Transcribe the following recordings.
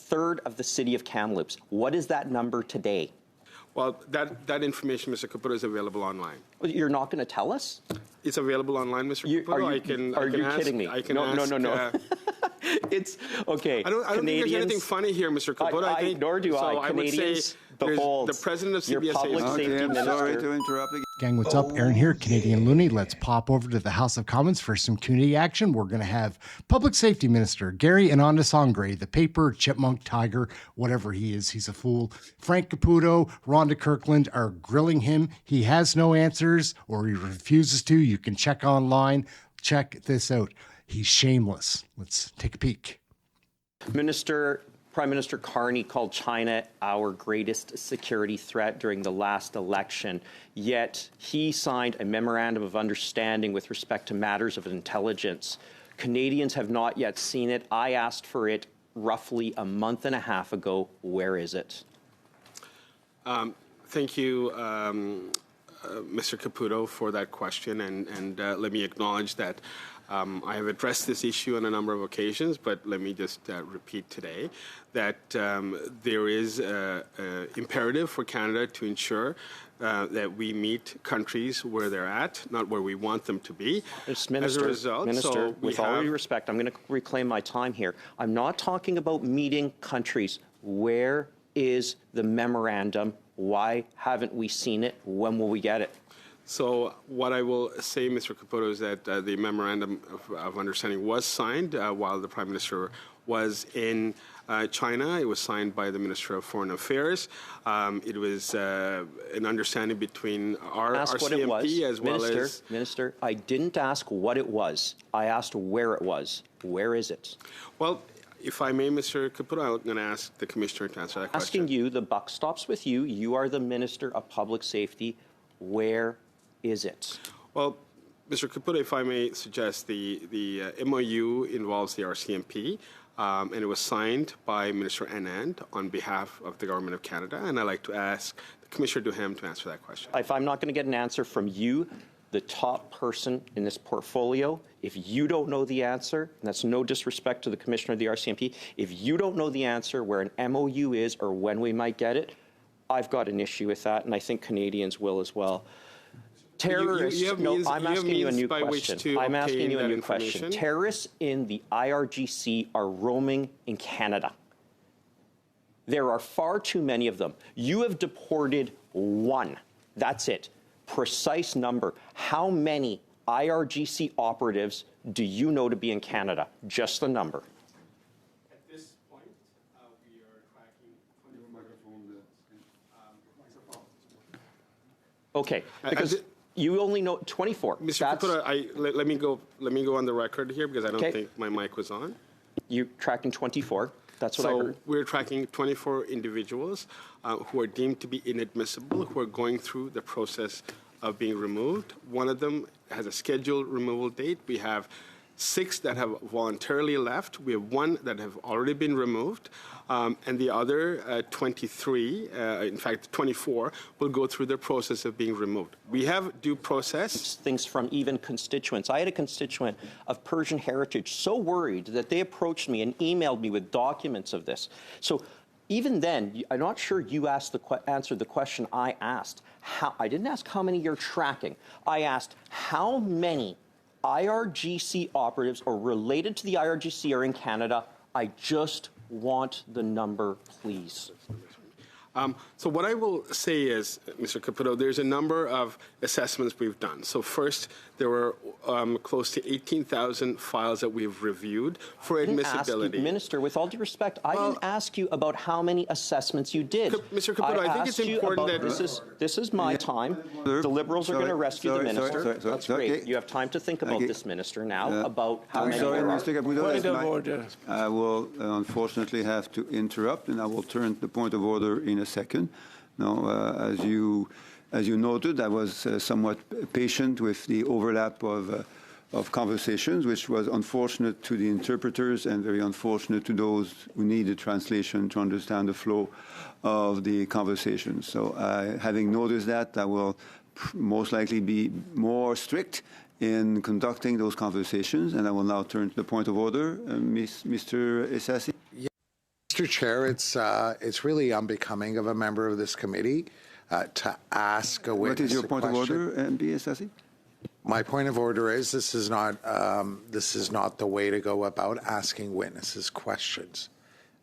third of the city of Kamloops. What is that number today? Well, that information, Mr. Caputo, is available online. You're not going to tell us? It's available online, Mr. Caputo. Are you kidding me? No. It's okay. I don't think there's anything funny here, Mr. Caputo. Nor do I. Canadians, behold, the president of your public safety minister. Sorry to interrupt again. Gang, what's up? Aaron here, Canadian Looney. Let's pop over to the House of Commons for some community action. We're going to have Public Safety Minister Gary Anandasangaree, the paper chipmunk tiger, whatever he is, he's a fool. Frank Caputo, Rhonda Kirkland are grilling him. He has no answers, or he refuses to. You can check online. Check this out. He's shameless. Let's take a peek. Prime Minister Carney called China our greatest security threat during the last election, yet he signed a memorandum of understanding with respect to matters of intelligence. Canadians have not yet seen it. I asked for it roughly a month and a half ago. Where is it? Thank you, Mr. Caputo, for that question, and let me acknowledge that I have addressed this issue on a number of occasions, but let me just repeat today that there is imperative for Canada to ensure that we meet countries where they're at, not where we want them to be. Minister, as a result, with all due respect, I'm going to reclaim my time here. I'm not talking about meeting countries. Where is the memorandum? Why haven't we seen it? When will we get it? So what I will say, Mr. Caputo, is that the memorandum of understanding was signed while the Prime Minister was in China. It was signed by the Minister of Foreign Affairs. It was an understanding between our CMP as well as... Minister, I didn't ask what it was. I asked where it was. Where is it? Well, if I may, Mr. Caputo, I'm going to ask the Commissioner to answer that question. Asking you, the buck stops with you. You are the Minister of Public Safety. Where is it? Well, Mr. Caputo, if I may suggest, the MoU involves the RCMP, and it was signed by Minister Anand on behalf of the Government of Canada, and I'd like to ask the Commissioner Duhem to answer that question. If I'm not going to get an answer from you, the top person in this portfolio, if you don't know the answer, and that's no disrespect to the Commissioner of the RCMP, if you don't know the answer where an MoU is or when we might get it, I've got an issue with that, and I think Canadians will as well. Terrorists, I'm asking you a new question. I'm asking you a new question. Terrorists in the IRGC are roaming in Canada. There are far too many of them. You have deported one. That's it. Precise number. How many IRGC operatives do you know to be in Canada? Just the number. At this point, we are tracking... Okay, because you only know 24. Mr. Caputo, let me go on the record here because I don't think my mic was on. You're tracking 24. That's what I heard. So we're tracking 24 individuals who are deemed to be inadmissible, who are going through the process of being removed. One of them has a scheduled removal date. We have 6 that have voluntarily left. We have 1 that have already been removed. And the other 23, in fact 24, will go through the process of being removed. We have due process. Things from even constituents. I had a constituent of Persian heritage so worried that they approached me and emailed me with documents of this. So even then, I'm not sure you answered the question I asked. I didn't ask how many you're tracking. I asked how many IRGC operatives or related to the IRGC are in Canada. I just want the number, please. So what I will say is, Mr. Caputo, there's a number of assessments we've done. So first, there were close to 18,000 files that we've reviewed for admissibility. Minister, with all due respect, I didn't ask you about how many assessments you did. Mr. Caputo, I think it's important that... This is my time. The Liberals are going to rescue the Minister. That's great. You have time to think about this, Minister, now, about how many there are. Mr. Caputo, I will unfortunately have to interrupt, and I will turn the point of order in a second. Now, as you noted, I was somewhat patient with the overlap of conversations, which was unfortunate to the interpreters and very unfortunate to those who needed translation to understand the flow of the conversation. So having noticed that, I will most likely be more strict in conducting those conversations, and I will now turn to the point of order. Mr. Essasi. Mr. Chair, it's really unbecoming of a member of this committee to ask a witness. What is your point question. of order, MP Assassi? My point of order is this is not the way to go about asking witnesses questions.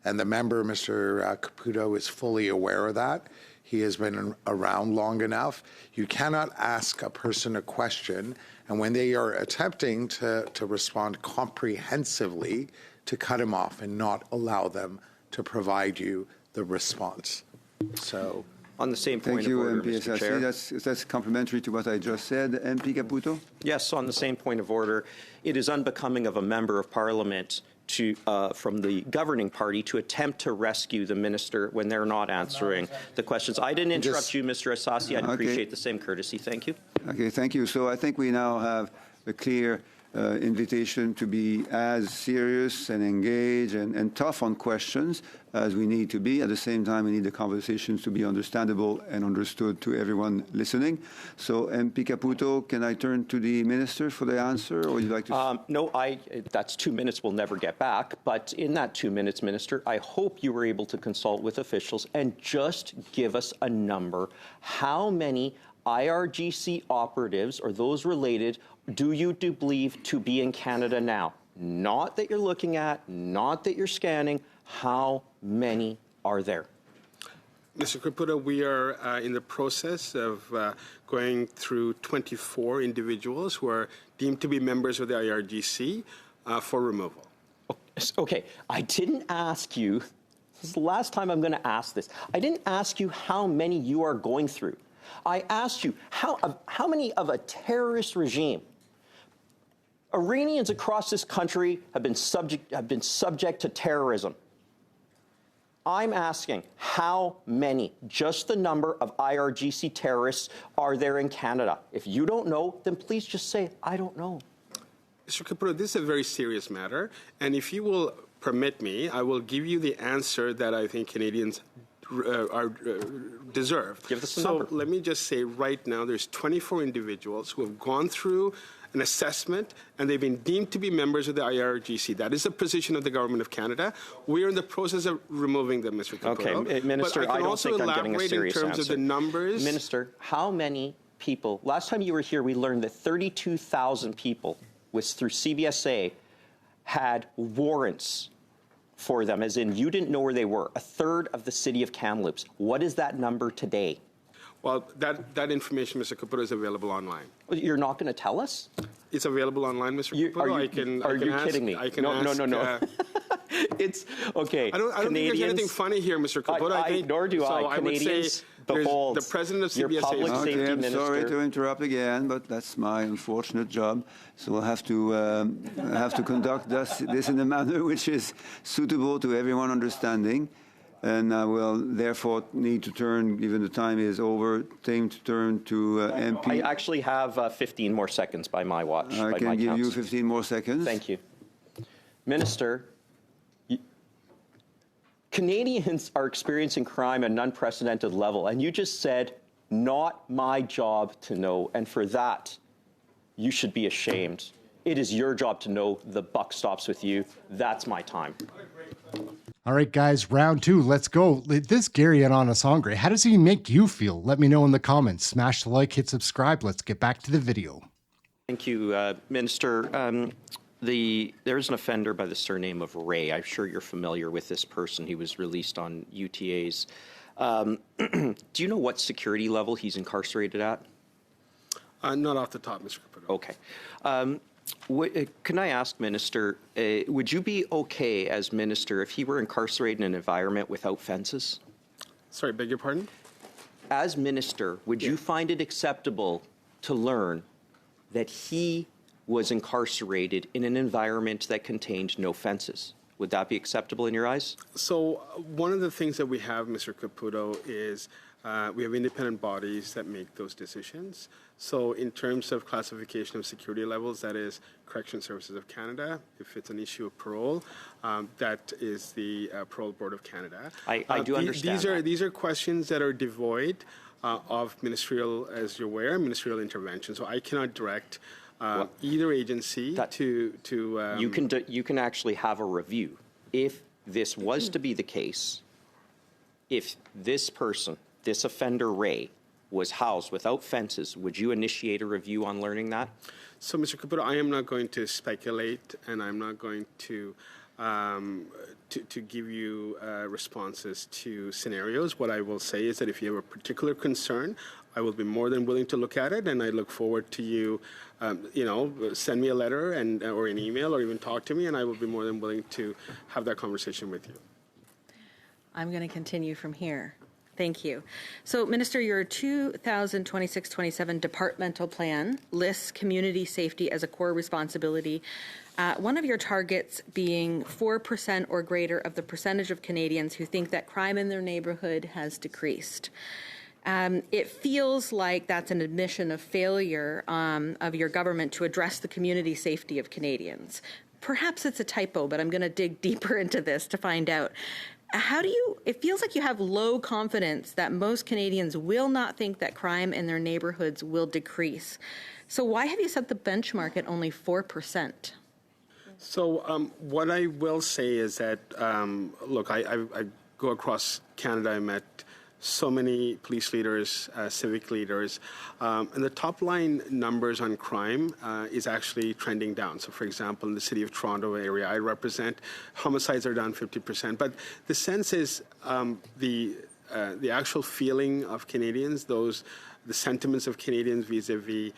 And the member, Mr. Caputo, is fully aware of that. He has been around long enough. You cannot ask a person a question, and when they are attempting to respond comprehensively, to cut him off and not allow them to provide you the response. So, on the same point Thank you, of order, MP Mr. Chair. That's complementary to what I just said. MP Caputo? Yes, on the same point of order, it is unbecoming of a member of Parliament from the governing party to attempt to rescue the minister when they're not answering the questions. I didn't interrupt you, Mr. Assassi. I'd appreciate the same courtesy. Thank you. Okay, thank you. So I think we now have a clear invitation to be as serious and engaged and tough on questions as we need to be. At the same time, we need the conversations to be understandable and understood to everyone listening. So, MP Caputo, can I turn to the minister for the answer, or would you like to? No, that's 2 minutes we'll never get back. But in that 2 minutes, Minister, I hope you were able to consult with officials and just give us a number. How many IRGC operatives or those related do you believe to be in Canada now? Not that you're looking at, not that you're scanning. How many are there? Mr. Caputo, we are in the process of going through 24 individuals who are deemed to be members of the IRGC for removal. Okay, I didn't ask you, this is the last time I'm going to ask this. I didn't ask you how many you are going through. I asked you how many of a terrorist regime. Iranians across this country have been subject to terrorism. I'm asking how many, just the number of IRGC terrorists are there in Canada? If you don't know, then please just say, I don't know. Mr. Caputo, this is a very serious matter, and if you will permit me, I will give you the answer that I think Canadians deserve. Give us a number. So let me just say right now there's 24 individuals who have gone through an assessment and they've been deemed to be members of the IRGC. That is the position of the Government of Canada. We are in the process of removing them, Mr. Caputo. Okay, Minister, I don't think I'm getting a serious in terms answer. of the numbers. Minister, how many people, last time you were here, we learned that 32,000 people through CBSA had warrants for them, as in you didn't know where they were, a third of the city of Kamloops. What is that number today? Well, that information, Mr. Caputo, is available online. You're not going to tell us? It's available online, Mr. Caputo. Are you kidding me? No. It's okay. I don't think there's anything funny here, Mr. Caputo. Nor do I. Canadians, behold, the president of your CBSA. public safety I'm minister. sorry to interrupt again, but that's my unfortunate job. So we'll have to conduct this in a manner which is suitable to everyone understanding. And I will therefore need to turn, given the time is over, to turn to MP. I actually have 15 more seconds by my watch. I can give you 15 more seconds. Thank you. Minister, Canadians are experiencing crime at an unprecedented level, and you just said, not my job to know, and for that, you should be ashamed. It is your job to know. The buck stops with you. That's my time. All right, guys, round two. Let's go. This Gary Anandasangaree, how does he make you feel? Let me know in the comments. Smash the like, hit subscribe. Let's get back to the video. Thank you, Minister. There's an offender by the surname of Ray. I'm sure you're familiar with this person. He was released on UTAs. Do you know what security level he's incarcerated at? Not off the top, Mr. Caputo. Okay. Can I ask, Minister, would you be okay as Minister if he were incarcerated in an environment without fences? Sorry, beg your pardon? As Minister, would you find it acceptable to learn that he was incarcerated in an environment that contained no fences? Would that be acceptable in your eyes? So one of the things that we have, Mr. Caputo, is we have independent bodies that make those decisions. So in terms of classification of security levels, that is Correction Services of Canada. If it's an issue of parole, that is the Parole Board of Canada. I do understand These are questions that are devoid of ministerial, as you're aware, ministerial intervention. So I cannot direct either agency to you can actually have a review. If this was to be the case, if this person, this offender Ray, was housed without fences, would you initiate a review on learning that? So, Mr. Caputo, I am not going to speculate, and I'm not going to give you responses to scenarios. What I will say is that if you have a particular concern, I will be more than willing to look at it, and I look forward to you, send me a letter or an email, or even talk to me, and I will be more than willing to have that conversation with you. I'm going to continue from here. Thank you. So, Minister, your 2026-27 departmental plan lists community safety as a core responsibility. One of your targets being 4% or greater of the percentage of Canadians who think that crime in their neighborhood has decreased. It feels like that's an admission of failure of your government to address the community safety of Canadians. Perhaps it's a typo, but I'm going to dig deeper into this to find out. It feels like you have low confidence that most Canadians will not think that crime in their neighborhoods will decrease. So why have you set the benchmark at only 4%? So what I will say is that, look, I go across Canada. I met so many police leaders, civic leaders, and the top line numbers on crime is actually trending down. So, for example, in the city of Toronto area I represent, homicides are down 50%. But the sense is the actual feeling of Canadians, the sentiments of Canadians vis-a-vis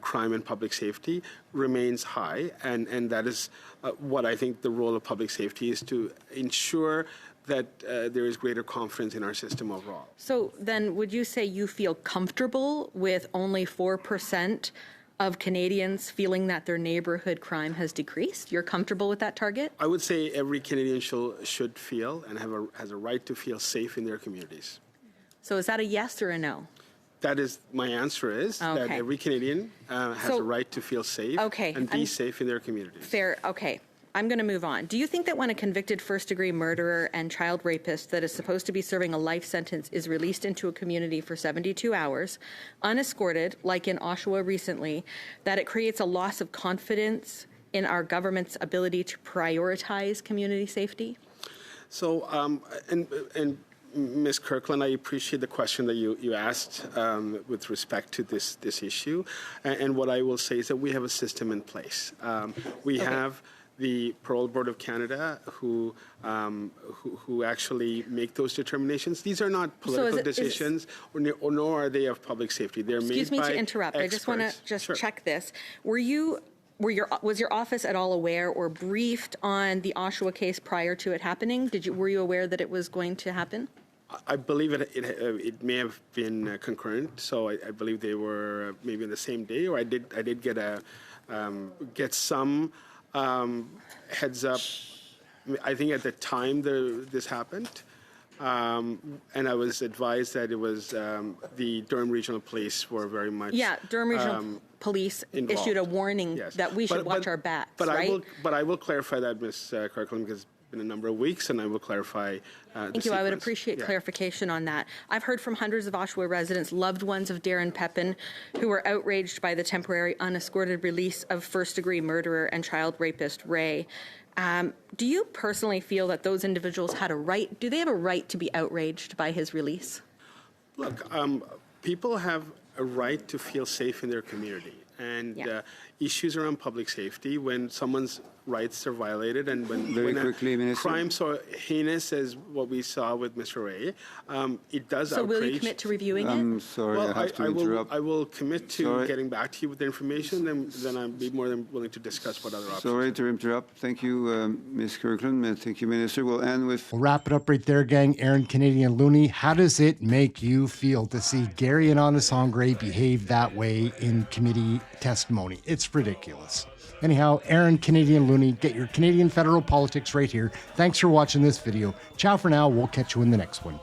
crime and public safety remains high, and that is what I think the role of public safety is, to ensure that there is greater confidence in our system overall. So then would you say you feel comfortable with only 4% of Canadians feeling that their neighborhood crime has decreased? You're comfortable with that target? I would say every Canadian should feel and has a right to feel safe in their communities. So is that a yes or a no? That is, my answer is that every Canadian has a right to feel safe and be safe in their communities. Fair, okay. I'm going to move on. Do you think that when a convicted first-degree murderer and child rapist that is supposed to be serving a life sentence is released into a community for 72 hours, unescorted, like in Oshawa recently, that it creates a loss of confidence in our government's ability to prioritize community safety? So, and Ms. Kirkland, I appreciate the question that you asked with respect to this issue. And what I will say is that we have a system in place. We have the Parole Board of Canada who actually make those determinations. These are not political decisions, nor are they of public safety. They're made by experts. Excuse me to interrupt. I just want to check this. Was your office at all aware or briefed on the Oshawa case prior to it happening? Were you aware that it was going to happen? I believe it may have been concurrent, so I believe they were maybe on the same day, or I did get some heads up. I think at the time this happened, and I was advised that it was the Durham Regional Police were very much Durham Regional Police involved. Issued a warning that we should watch our backs. But I will clarify that, Ms. Kirkland, because it's been a number of weeks, and I will clarify. Thank you. I would appreciate clarification on that. I've heard from hundreds of Oshawa residents, loved ones of Darren Pepin, who were outraged by the temporary unescorted release of first-degree murderer and child rapist Ray. Do you personally feel that those individuals had a right? Do they have a right to be outraged by his release? Look, people have a right to feel safe in their community, and issues around public safety, when someone's rights are violated, and when crimes so heinous as what we saw with Mr. Ray, it does outrage. So will you commit to reviewing it? I'm sorry, I have to interrupt. I will commit to getting back to you with the information, then I'll be more than willing to discuss what other options. Sorry to interrupt. Thank you, Ms. Kirkland. Thank you, Minister. We'll wrap it up right there, gang. Aaron Canadian Looney, how does it make you feel to see Gary Anandasangaree behave that way in committee testimony? It's ridiculous. Anyhow, Aaron Canadian Looney, get your Canadian federal politics right here. Thanks for watching this video. Ciao for now. We'll catch you in the next one.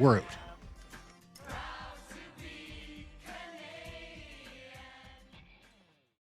We're out.